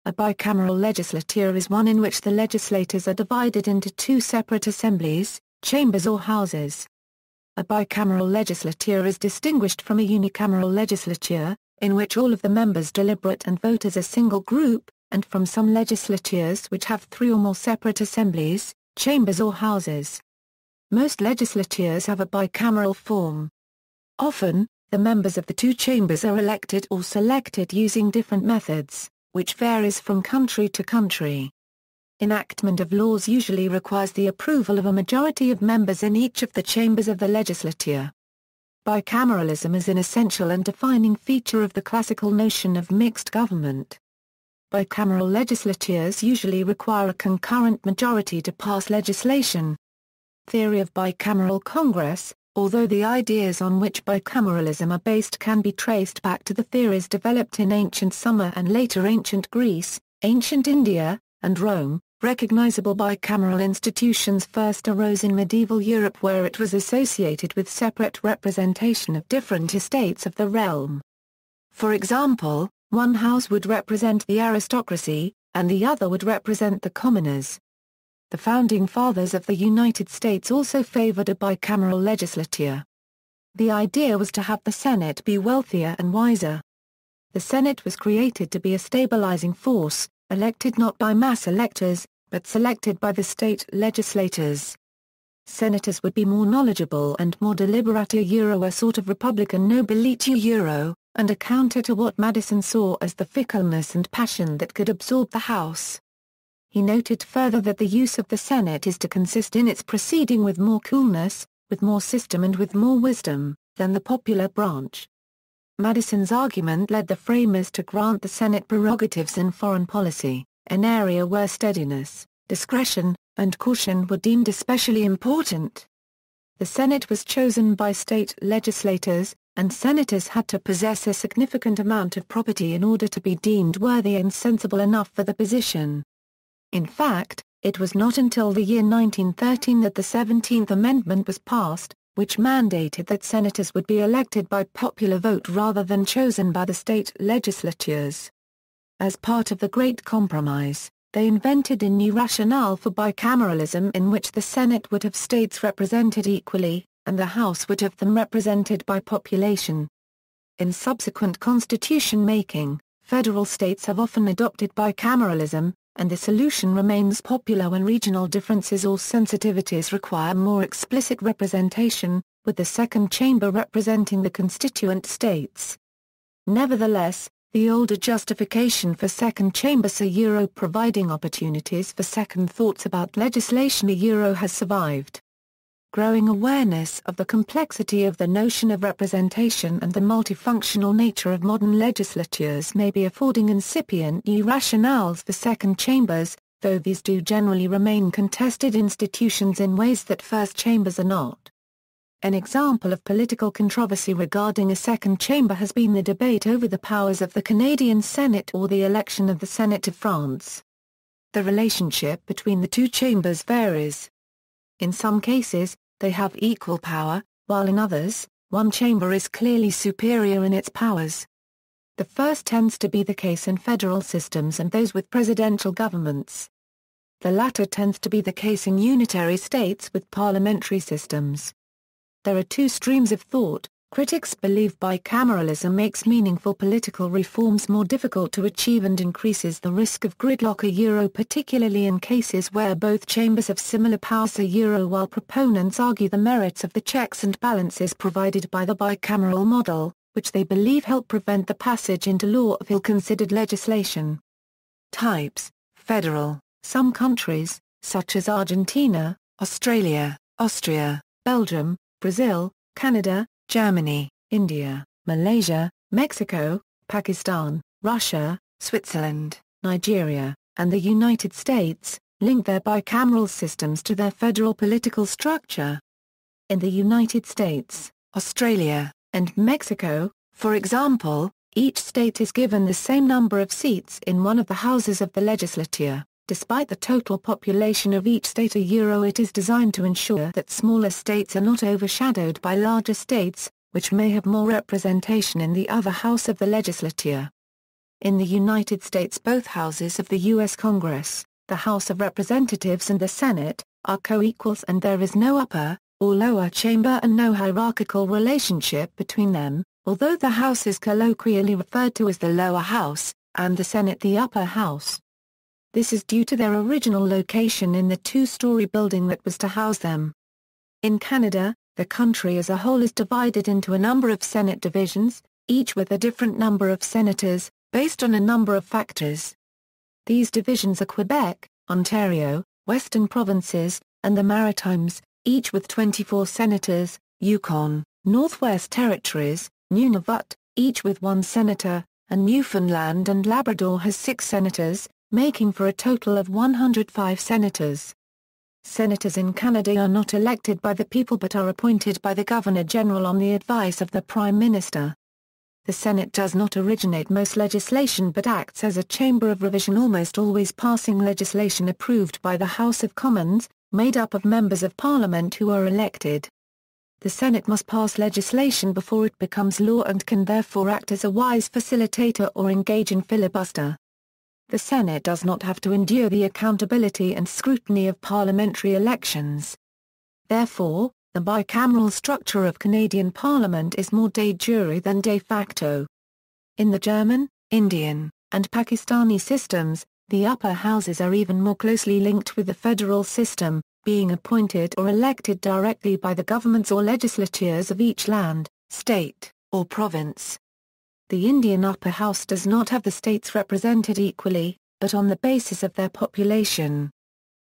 A bicameral legislature is one in which the legislators are divided into two separate assemblies, chambers or houses. A bicameral legislature is distinguished from a unicameral legislature, in which all of the members deliberate and vote as a single group, and from some legislatures which have three or more separate assemblies, chambers or houses. Most legislatures have a bicameral form. Often, the members of the two chambers are elected or selected using different methods, which varies from country to country. Enactment of laws usually requires the approval of a majority of members in each of the chambers of the legislature. Bicameralism is an essential and defining feature of the classical notion of mixed government. Bicameral legislatures usually require a concurrent majority to pass legislation. Theory of bicameral Congress, although the ideas on which bicameralism are based can be traced back to the theories developed in ancient Sumer and later ancient Greece, ancient India, and Rome, recognizable bicameral institutions first arose in medieval Europe where it was associated with separate representation of different estates of the realm. For example, one house would represent the aristocracy, and the other would represent the commoners. The Founding Fathers of the United States also favored a bicameral legislature. The idea was to have the Senate be wealthier and wiser. The Senate was created to be a stabilizing force, elected not by mass electors, but selected by the state legislators. Senators would be more knowledgeable and more deliberate, a sort of Republican nobility, and a counter to what Madison saw as the fickleness and passion that could absorb the House. He noted further that the use of the Senate is to consist in its proceeding with more coolness, with more system and with more wisdom, than the popular branch. Madison's argument led the framers to grant the Senate prerogatives in foreign policy, an area where steadiness, discretion, and caution were deemed especially important. The Senate was chosen by state legislators, and senators had to possess a significant amount of property in order to be deemed worthy and sensible enough for the position. In fact, it was not until the year 1913 that the 17th Amendment was passed, which mandated that senators would be elected by popular vote rather than chosen by the state legislatures. As part of the Great Compromise, they invented a new rationale for bicameralism in which the Senate would have states represented equally, and the House would have them represented by population. In subsequent constitution-making, federal states have often adopted bicameralism, and the solution remains popular when regional differences or sensitivities require more explicit representation, with the second chamber representing the constituent states. Nevertheless, the older justification for second chambers providing opportunities for second thoughts about legislation has survived. Growing awareness of the complexity of the notion of representation and the multifunctional nature of modern legislatures may be affording incipient new rationales for second chambers, though these do generally remain contested institutions in ways that first chambers are not. An example of political controversy regarding a second chamber has been the debate over the powers of the Canadian Senate or the election of the Senate of France. The relationship between the two chambers varies. In some cases, they have equal power, while in others, one chamber is clearly superior in its powers. The first tends to be the case in federal systems and those with presidential governments. The latter tends to be the case in unitary states with parliamentary systems. There are two streams of thought. Critics believe bicameralism makes meaningful political reforms more difficult to achieve and increases the risk of gridlock, particularly in cases where both chambers have similar powers, while proponents argue the merits of the checks and balances provided by the bicameral model, which they believe help prevent the passage into law of ill-considered legislation. Types: Federal. Some countries, such as Argentina, Australia, Austria, Belgium, Brazil, Canada, Germany, India, Malaysia, Mexico, Pakistan, Russia, Switzerland, Nigeria, and the United States, link their bicameral systems to their federal political structure. In the United States, Australia, and Mexico, for example, each state is given the same number of seats in one of the houses of the legislature. Despite the total population of each state, it is designed to ensure that smaller states are not overshadowed by larger states, which may have more representation in the other house of the legislature. In the United States, both houses of the U.S. Congress, the House of Representatives and the Senate, are co-equals and there is no upper or lower chamber and no hierarchical relationship between them, although the House is colloquially referred to as the lower house, and the Senate the upper house. This is due to their original location in the two-story building that was to house them. In Canada, the country as a whole is divided into a number of Senate divisions, each with a different number of senators, based on a number of factors. These divisions are Quebec, Ontario, Western Provinces, and the Maritimes, each with 24 senators, Yukon, Northwest Territories, Nunavut, each with 1 senator, and Newfoundland and Labrador has 6 senators, making for a total of 105 senators. Senators in Canada are not elected by the people but are appointed by the Governor-General on the advice of the Prime Minister. The Senate does not originate most legislation but acts as a chamber of revision, almost always passing legislation approved by the House of Commons, made up of members of Parliament who are elected. The Senate must pass legislation before it becomes law and can therefore act as a wise facilitator or engage in filibuster. The Senate does not have to endure the accountability and scrutiny of parliamentary elections. Therefore, the bicameral structure of Canadian Parliament is more de jure than de facto. In the German, Indian, and Pakistani systems, the upper houses are even more closely linked with the federal system, being appointed or elected directly by the governments or legislatures of each land, state, or province. The Indian upper house does not have the states represented equally, but on the basis of their population.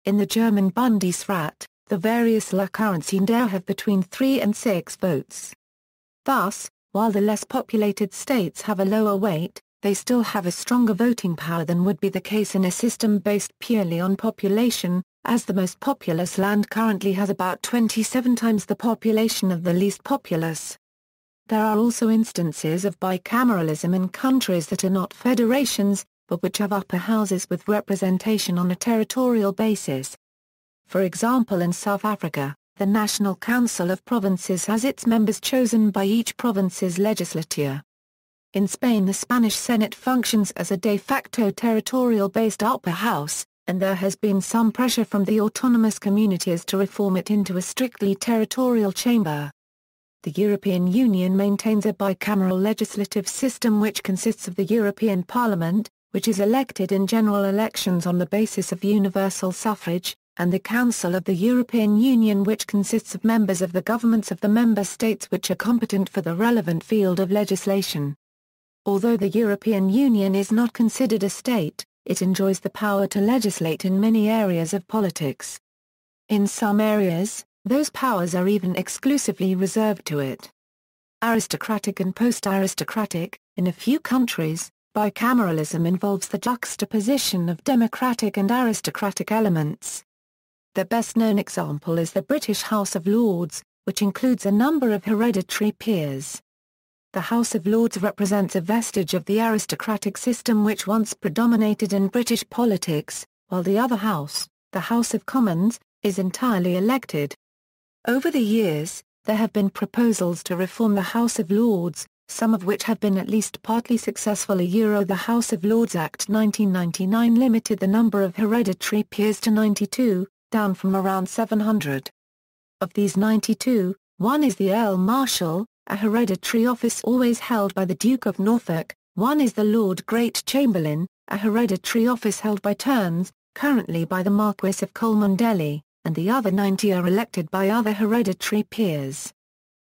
In the German Bundesrat, the various Landesräte have between 3 and 6 votes. Thus, while the less populated states have a lower weight, they still have a stronger voting power than would be the case in a system based purely on population, as the most populous land currently has about 27 times the population of the least populous. There are also instances of bicameralism in countries that are not federations, but which have upper houses with representation on a territorial basis. For example, in South Africa, the National Council of Provinces has its members chosen by each province's legislature. In Spain, the Spanish Senate functions as a de facto territorial-based upper house, and there has been some pressure from the autonomous communities to reform it into a strictly territorial chamber. The European Union maintains a bicameral legislative system which consists of the European Parliament, which is elected in general elections on the basis of universal suffrage, and the Council of the European Union, which consists of members of the governments of the member states which are competent for the relevant field of legislation. Although the European Union is not considered a state, it enjoys the power to legislate in many areas of politics. In some areas, those powers are even exclusively reserved to it. Aristocratic and post-aristocratic, in a few countries, bicameralism involves the juxtaposition of democratic and aristocratic elements. The best-known example is the British House of Lords, which includes a number of hereditary peers. The House of Lords represents a vestige of the aristocratic system which once predominated in British politics, while the other house, the House of Commons, is entirely elected. Over the years, there have been proposals to reform the House of Lords, some of which have been at least partly successful. The House of Lords Act 1999 limited the number of hereditary peers to 92, down from around 700. Of these 92, one is the Earl Marshal, a hereditary office always held by the Duke of Norfolk, one is the Lord Great Chamberlain, a hereditary office held by turns, currently by the Marquess of Cholmondeley, and the other 90 are elected by other hereditary peers.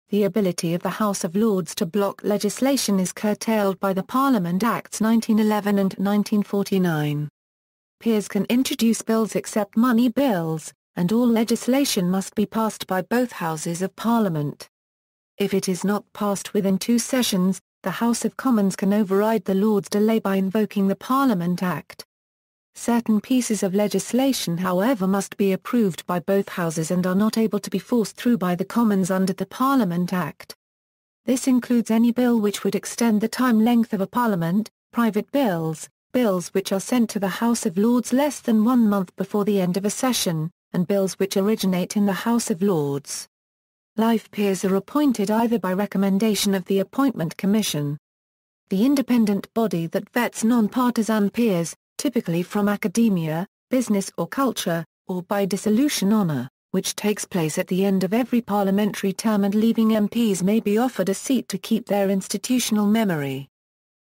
The ability of the House of Lords to block legislation is curtailed by the Parliament Acts 1911 and 1949. Peers can introduce bills except money bills, and all legislation must be passed by both houses of Parliament. If it is not passed within 2 sessions, the House of Commons can override the Lords' delay by invoking the Parliament Act. Certain pieces of legislation, however, must be approved by both houses and are not able to be forced through by the Commons under the Parliament Act. This includes any bill which would extend the time length of a parliament, private bills, bills which are sent to the House of Lords less than 1 month before the end of a session, and bills which originate in the House of Lords. Life peers are appointed either by recommendation of the Appointment Commission. the independent body that vets non-partisan peers, typically from academia, business or culture, or by dissolution honour, which takes place at the end of every parliamentary term, and leaving MPs may be offered a seat to keep their institutional memory.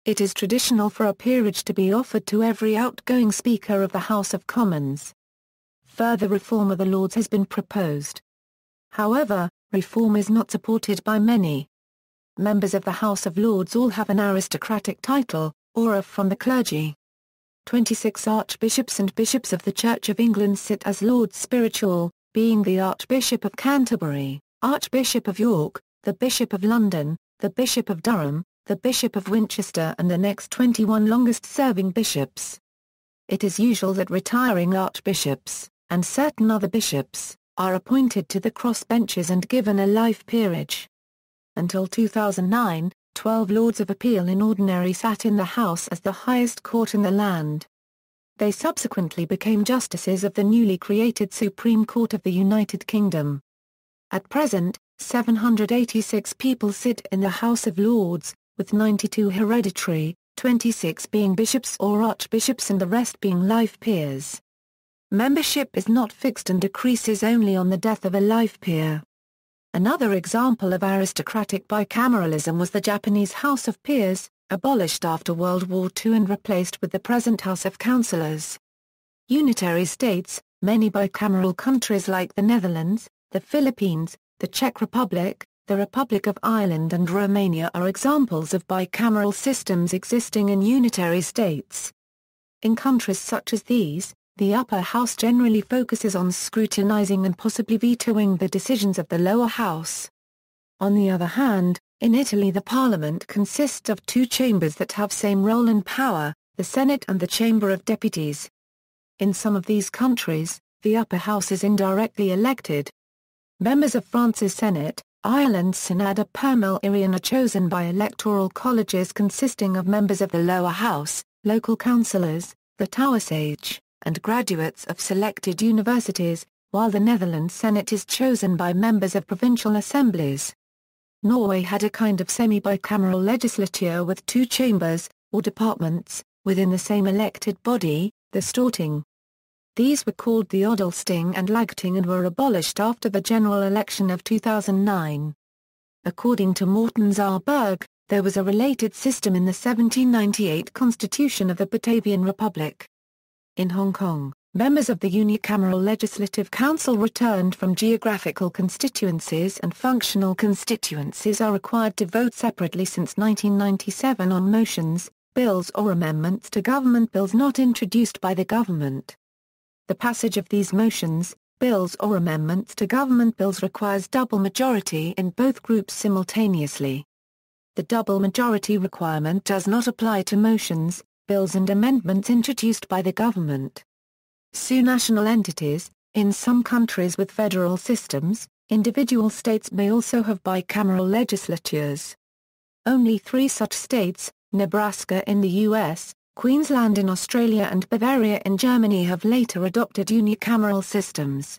It is traditional for a peerage to be offered to every outgoing Speaker of the House of Commons. Further reform of the Lords has been proposed. However, reform is not supported by many. Members of the House of Lords all have an aristocratic title, or are from the clergy. 26 archbishops and bishops of the Church of England sit as Lords Spiritual, being the Archbishop of Canterbury, Archbishop of York, the Bishop of London, the Bishop of Durham, the Bishop of Winchester, and the next 21 longest-serving bishops. It is usual that retiring archbishops, and certain other bishops, are appointed to the crossbenches and given a life peerage. Until 2009, 12 Lords of Appeal in Ordinary sat in the House as the highest court in the land. They subsequently became justices of the newly created Supreme Court of the United Kingdom. At present, 786 people sit in the House of Lords, with 92 hereditary, 26 being bishops or archbishops and the rest being life peers. Membership is not fixed and decreases only on the death of a life peer. Another example of aristocratic bicameralism was the Japanese House of Peers, abolished after World War II and replaced with the present House of Councillors. Unitary States, many bicameral countries like the Netherlands, the Philippines, the Czech Republic, the Republic of Ireland and Romania are examples of bicameral systems existing in unitary states. In countries such as these, the upper house generally focuses on scrutinizing and possibly vetoing the decisions of the lower house. On the other hand, in Italy the parliament consists of two chambers that have same role and power, the Senate and the Chamber of Deputies. In some of these countries, the upper house is indirectly elected. Members of France's Senate, Ireland's Senator Permanent are chosen by electoral colleges consisting of members of the lower house, local councillors, the Taoiseach, and graduates of selected universities, while the Netherlands Senate is chosen by members of provincial assemblies. Norway had a kind of semi-bicameral legislature with two chambers, or departments, within the same elected body, the Storting. These were called the Odelsting and Lagting and were abolished after the general election of 2009. According to Morten Zarberg, there was a related system in the 1798 Constitution of the Batavian Republic. In Hong Kong, members of the Unicameral Legislative Council returned from geographical constituencies and functional constituencies are required to vote separately since 1997 on motions, bills or amendments to government bills not introduced by the government. The passage of these motions, bills or amendments to government bills requires double majority in both groups simultaneously. The double majority requirement does not apply to motions, bills and amendments introduced by the government. National entities, in some countries with federal systems, individual states may also have bicameral legislatures. Only 3 such states, Nebraska in the U.S., Queensland in Australia and Bavaria in Germany have later adopted unicameral systems.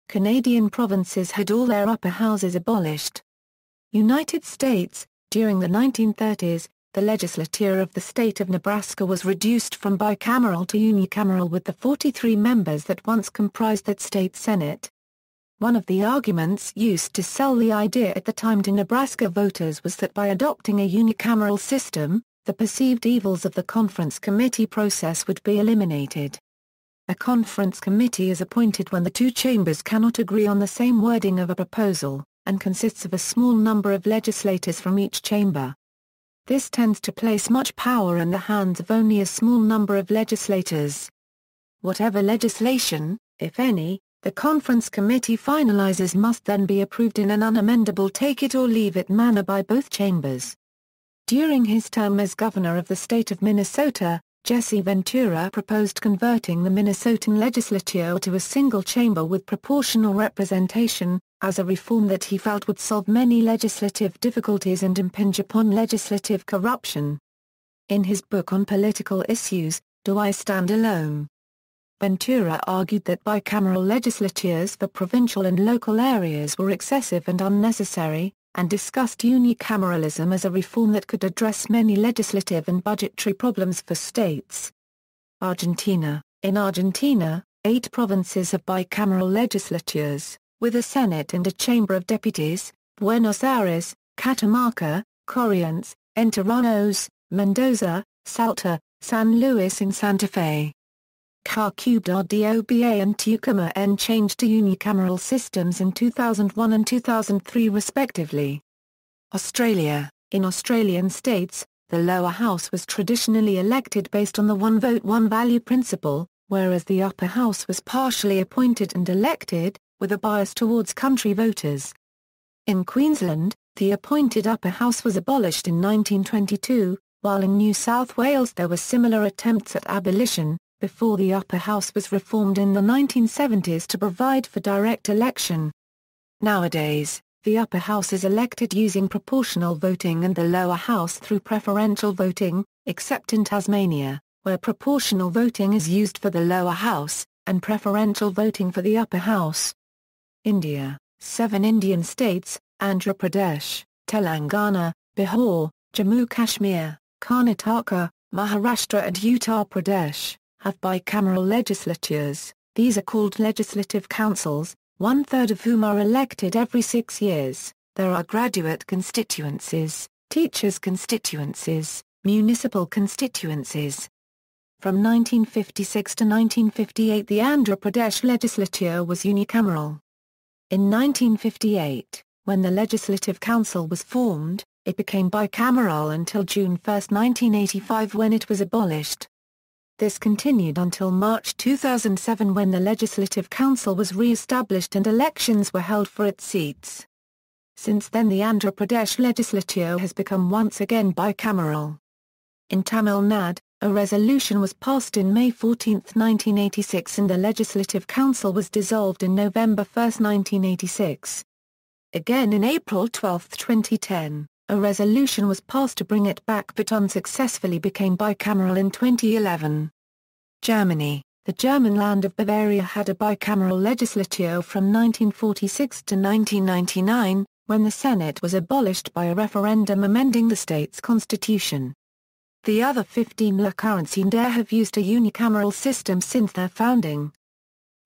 Canadian provinces had all their upper houses abolished. United States, during the 1930s, the legislature of the state of Nebraska was reduced from bicameral to unicameral with the 43 members that once comprised that state senate. One of the arguments used to sell the idea at the time to Nebraska voters was that by adopting a unicameral system, the perceived evils of the conference committee process would be eliminated. A conference committee is appointed when the two chambers cannot agree on the same wording of a proposal, and consists of a small number of legislators from each chamber. This tends to place much power in the hands of only a small number of legislators. Whatever legislation, if any, the conference committee finalizes must then be approved in an unamendable take-it-or-leave-it manner by both chambers. During his term as governor of the state of Minnesota, Jesse Ventura proposed converting the Minnesotan legislature to a single chamber with proportional representation, as a reform that he felt would solve many legislative difficulties and impinge upon legislative corruption. In his book on political issues, Do I Stand Alone?, Ventura argued that bicameral legislatures for provincial and local areas were excessive and unnecessary, and discussed unicameralism as a reform that could address many legislative and budgetary problems for states. Argentina. In Argentina, 8 provinces have bicameral legislatures, with a Senate and a Chamber of Deputies: Buenos Aires, Catamarca, Corrientes, Entre Ríos, Mendoza, Salta, San Luis and Santa Fe. Córdoba and Tucumán changed to unicameral systems in 2001 and 2003 respectively. Australia. In Australian states, the lower house was traditionally elected based on the one vote one value principle, whereas the upper house was partially appointed and elected, with a bias towards country voters. In Queensland, the appointed upper house was abolished in 1922, while in New South Wales there were similar attempts at abolition, before the upper house was reformed in the 1970s to provide for direct election. Nowadays, the upper house is elected using proportional voting and the lower house through preferential voting, except in Tasmania, where proportional voting is used for the lower house, and preferential voting for the upper house. India. 7 Indian states, Andhra Pradesh, Telangana, Bihar, Jammu Kashmir, Karnataka, Maharashtra and Uttar Pradesh, have bicameral legislatures. These are called legislative councils, 1/3 of whom are elected every 6 years. There are graduate constituencies, teachers' constituencies, municipal constituencies. From 1956 to 1958 the Andhra Pradesh legislature was unicameral. In 1958, when the Legislative Council was formed, it became bicameral until June 1, 1985 when it was abolished. This continued until March 2007 when the Legislative Council was re-established and elections were held for its seats. Since then the Andhra Pradesh legislature has become once again bicameral. In Tamil Nadu, a resolution was passed in May 14, 1986 and the Legislative Council was dissolved in November 1, 1986. Again in April 12, 2010. A resolution was passed to bring it back but unsuccessfully became bicameral in 2011. Germany. The German land of Bavaria had a bicameral legislature from 1946 to 1999, when the Senate was abolished by a referendum amending the state's constitution. The other 15 Länder have used a unicameral system since their founding.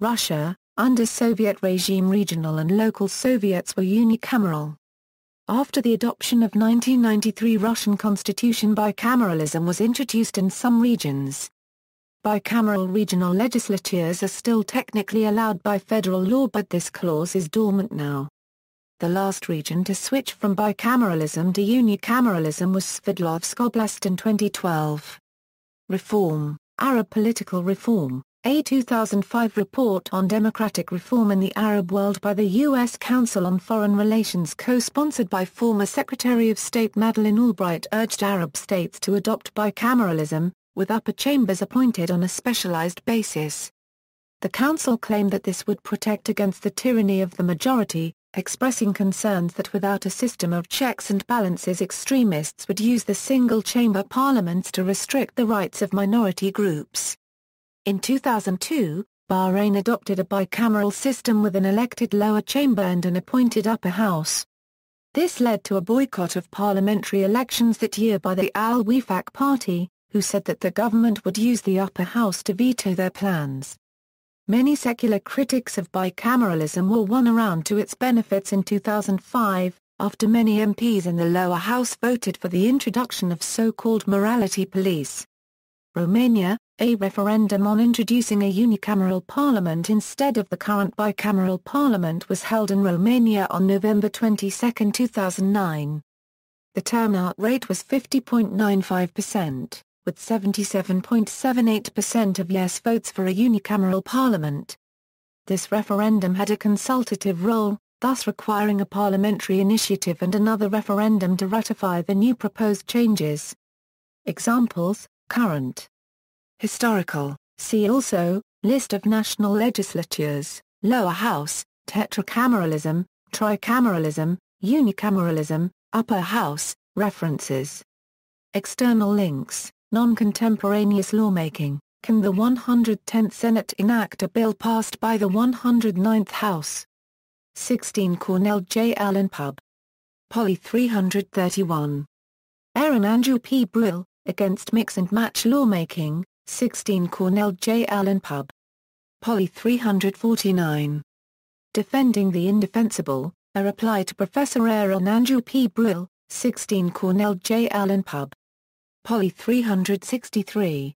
Russia. Under Soviet regime regional and local Soviets were unicameral. After the adoption of 1993 Russian constitution bicameralism was introduced in some regions. Bicameral regional legislatures are still technically allowed by federal law but this clause is dormant now. The last region to switch from bicameralism to unicameralism was Sverdlovsk Oblast in 2012. Reform. Arab political reform. A 2005 report on democratic reform in the Arab world by the U.S. Council on Foreign Relations co-sponsored by former Secretary of State Madeleine Albright urged Arab states to adopt bicameralism, with upper chambers appointed on a specialized basis. The Council claimed that this would protect against the tyranny of the majority, expressing concerns that without a system of checks and balances extremists would use the single-chamber parliaments to restrict the rights of minority groups. In 2002, Bahrain adopted a bicameral system with an elected lower chamber and an appointed upper house. This led to a boycott of parliamentary elections that year by the Al-Wifaq party, who said that the government would use the upper house to veto their plans. Many secular critics of bicameralism were won around to its benefits in 2005, after many MPs in the lower house voted for the introduction of so-called morality police. Romania. A referendum on introducing a unicameral parliament instead of the current bicameral parliament was held in Romania on November 22, 2009. The turnout rate was 50.95%, with 77.78% of yes votes for a unicameral parliament. This referendum had a consultative role, thus requiring a parliamentary initiative and another referendum to ratify the new proposed changes. Examples: current. Historical. See also, List of national legislatures, lower house, tetracameralism, tricameralism, unicameralism, upper house, references. External links. Non-contemporaneous lawmaking. Can the 110th Senate enact a bill passed by the 109th House? 16 Cornell J. Allen Pub. Poly 331. Aaron Andrew P. Brill, Against Mix and Match Lawmaking, 16 Cornell J. Allen Pub. Poly 349. Defending the Indefensible, A Reply to Professor Aaron Andrew P. Brill, 16 Cornell J. Allen Pub. Poly 363.